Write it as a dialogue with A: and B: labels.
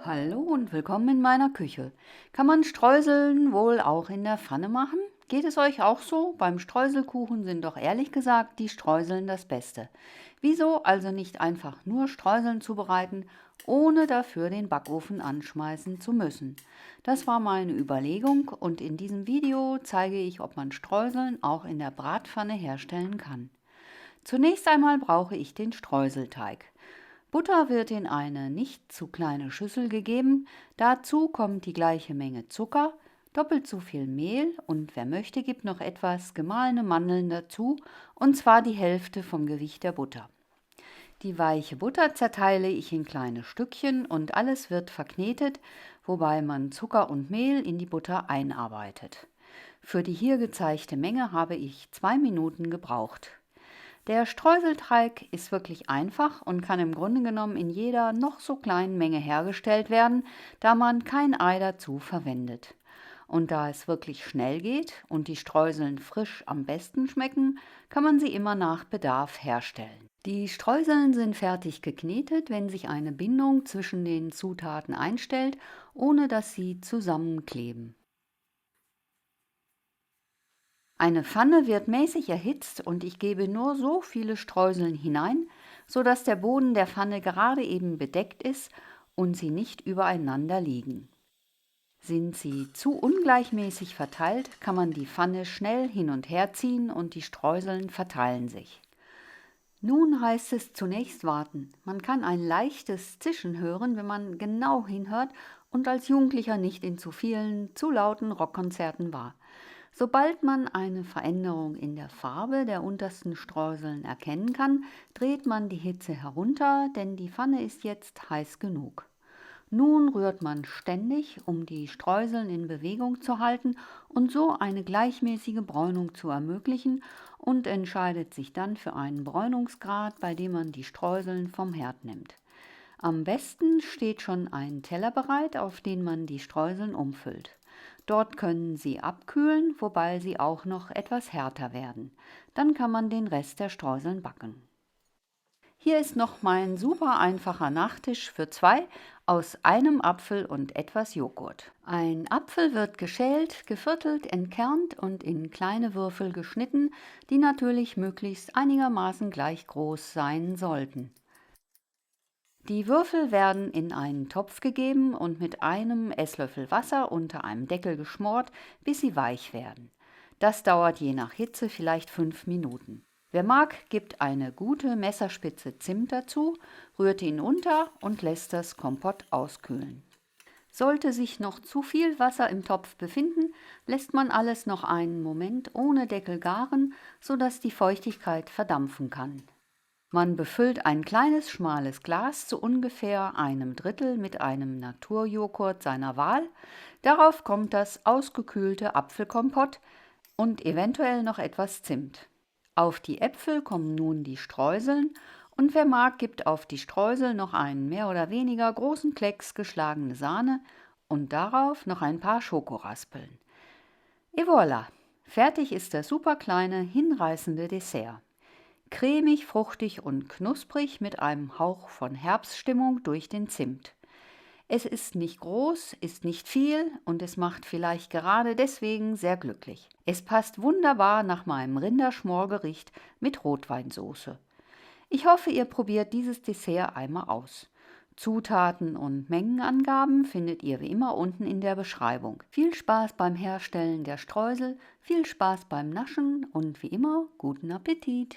A: Hallo und willkommen in meiner Küche. Kann man Streuseln wohl auch in der Pfanne machen? Geht es euch auch so? Beim Streuselkuchen sind doch ehrlich gesagt die Streuseln das Beste. Wieso also nicht einfach nur Streuseln zubereiten, ohne dafür den Backofen anschmeißen zu müssen? Das war meine Überlegung und in diesem Video zeige ich, ob man Streuseln auch in der Bratpfanne herstellen kann. Zunächst einmal brauche ich den Streuselteig. Butter wird in eine nicht zu kleine Schüssel gegeben, dazu kommt die gleiche Menge Zucker, doppelt so viel Mehl und wer möchte, gibt noch etwas gemahlene Mandeln dazu, und zwar die Hälfte vom Gewicht der Butter. Die weiche Butter zerteile ich in kleine Stückchen und alles wird verknetet, wobei man Zucker und Mehl in die Butter einarbeitet. Für die hier gezeigte Menge habe ich 2 Minuten gebraucht. Der Streuselteig ist wirklich einfach und kann im Grunde genommen in jeder noch so kleinen Menge hergestellt werden, da man kein Ei dazu verwendet. Und da es wirklich schnell geht und die Streuseln frisch am besten schmecken, kann man sie immer nach Bedarf herstellen. Die Streuseln sind fertig geknetet, wenn sich eine Bindung zwischen den Zutaten einstellt, ohne dass sie zusammenkleben. Eine Pfanne wird mäßig erhitzt und ich gebe nur so viele Streuseln hinein, sodass der Boden der Pfanne gerade eben bedeckt ist und sie nicht übereinander liegen. Sind sie zu ungleichmäßig verteilt, kann man die Pfanne schnell hin und her ziehen und die Streuseln verteilen sich. Nun heißt es zunächst warten. Man kann ein leichtes Zischen hören, wenn man genau hinhört und als Jugendlicher nicht in zu vielen, zu lauten Rockkonzerten war. Sobald man eine Veränderung in der Farbe der untersten Streuseln erkennen kann, dreht man die Hitze herunter, denn die Pfanne ist jetzt heiß genug. Nun rührt man ständig, um die Streuseln in Bewegung zu halten und so eine gleichmäßige Bräunung zu ermöglichen und entscheidet sich dann für einen Bräunungsgrad, bei dem man die Streuseln vom Herd nimmt. Am besten steht schon ein Teller bereit, auf den man die Streuseln umfüllt. Dort können sie abkühlen, wobei sie auch noch etwas härter werden. Dann kann man den Rest der Streuseln backen. Hier ist noch mein super einfacher Nachtisch für 2 aus einem Apfel und etwas Joghurt. Ein Apfel wird geschält, geviertelt, entkernt und in kleine Würfel geschnitten, die natürlich möglichst einigermaßen gleich groß sein sollten. Die Würfel werden in einen Topf gegeben und mit einem Esslöffel Wasser unter einem Deckel geschmort, bis sie weich werden. Das dauert je nach Hitze vielleicht 5 Minuten. Wer mag, gibt eine gute Messerspitze Zimt dazu, rührt ihn unter und lässt das Kompott auskühlen. Sollte sich noch zu viel Wasser im Topf befinden, lässt man alles noch einen Moment ohne Deckel garen, sodass die Feuchtigkeit verdampfen kann. Man befüllt ein kleines schmales Glas zu ungefähr 1/3 mit einem Naturjoghurt seiner Wahl. Darauf kommt das ausgekühlte Apfelkompott und eventuell noch etwas Zimt. Auf die Äpfel kommen nun die Streuseln und wer mag, gibt auf die Streusel noch einen mehr oder weniger großen Klecks geschlagene Sahne und darauf noch ein paar Schokoraspeln. Et voilà! Fertig ist das super kleine, hinreißende Dessert. Cremig, fruchtig und knusprig mit einem Hauch von Herbststimmung durch den Zimt. Es ist nicht groß, ist nicht viel und es macht vielleicht gerade deswegen sehr glücklich. Es passt wunderbar nach meinem Rinderschmorgericht mit Rotweinsoße. Ich hoffe, ihr probiert dieses Dessert einmal aus. Zutaten und Mengenangaben findet ihr wie immer unten in der Beschreibung. Viel Spaß beim Herstellen der Streusel, viel Spaß beim Naschen und wie immer guten Appetit!